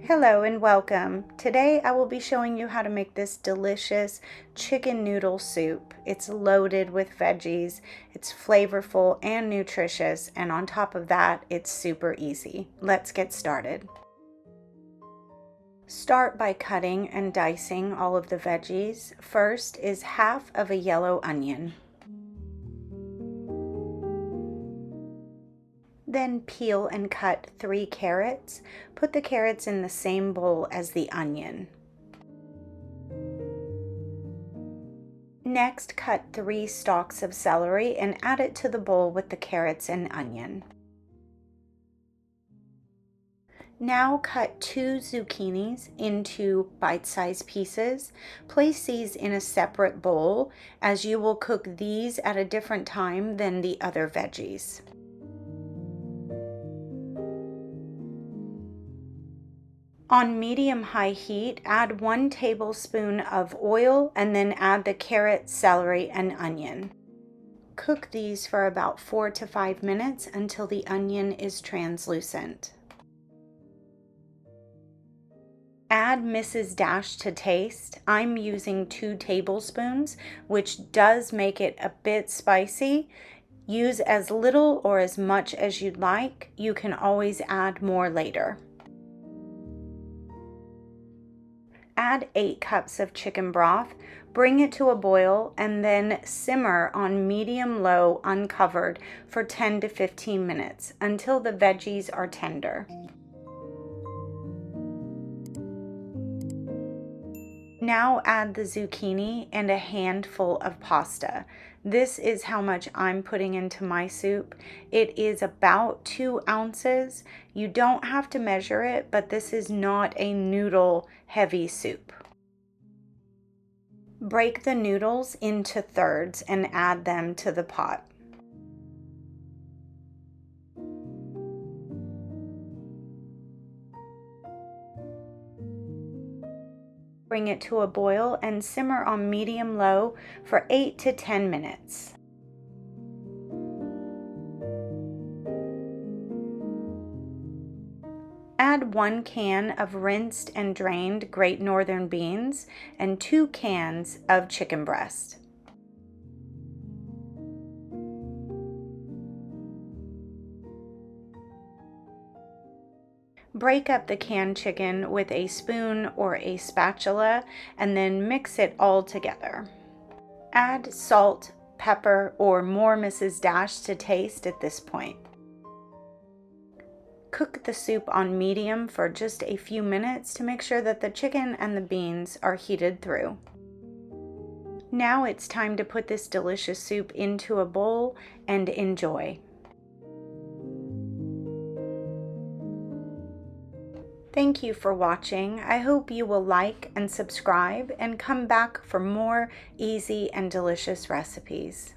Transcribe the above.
Hello and welcome. Today I will be showing you how to make this delicious chicken noodle soup. It's loaded with veggies, it's flavorful and nutritious, and on top of that, it's super easy. Let's get started. Start by cutting and dicing all of the veggies. First is half of a yellow onion. Then peel and cut 3 carrots. Put the carrots in the same bowl as the onion. Next, cut 3 stalks of celery and add it to the bowl with the carrots and onion. Now cut 2 zucchinis into bite-sized pieces. Place these in a separate bowl as you will cook these at a different time than the other veggies. On medium-high heat, add 1 tablespoon of oil and then add the carrot, celery, and onion. Cook these for about 4 to 5 minutes until the onion is translucent. Add Mrs. Dash to taste. I'm using 2 tablespoons, which does make it a bit spicy. Use as little or as much as you'd like. You can always add more later. Add 8 cups of chicken broth, bring it to a boil, and then simmer on medium-low uncovered for 10 to 15 minutes until the veggies are tender. Now add the zucchini and a handful of pasta. This is how much I'm putting into my soup. It is about 2 ounces. You don't have to measure it, but this is not a noodle heavy soup. Break the noodles into thirds and add them to the pot. Bring it to a boil and simmer on medium-low for 8 to 10 minutes. Add 1 can of rinsed and drained Great Northern beans and 2 cans of chicken breast. Break up the canned chicken with a spoon or a spatula and then mix it all together. Add salt, pepper, or more Mrs. Dash to taste at this point. Cook the soup on medium for just a few minutes to make sure that the chicken and the beans are heated through. Now it's time to put this delicious soup into a bowl and enjoy. Thank you for watching. I hope you will like and subscribe and come back for more easy and delicious recipes.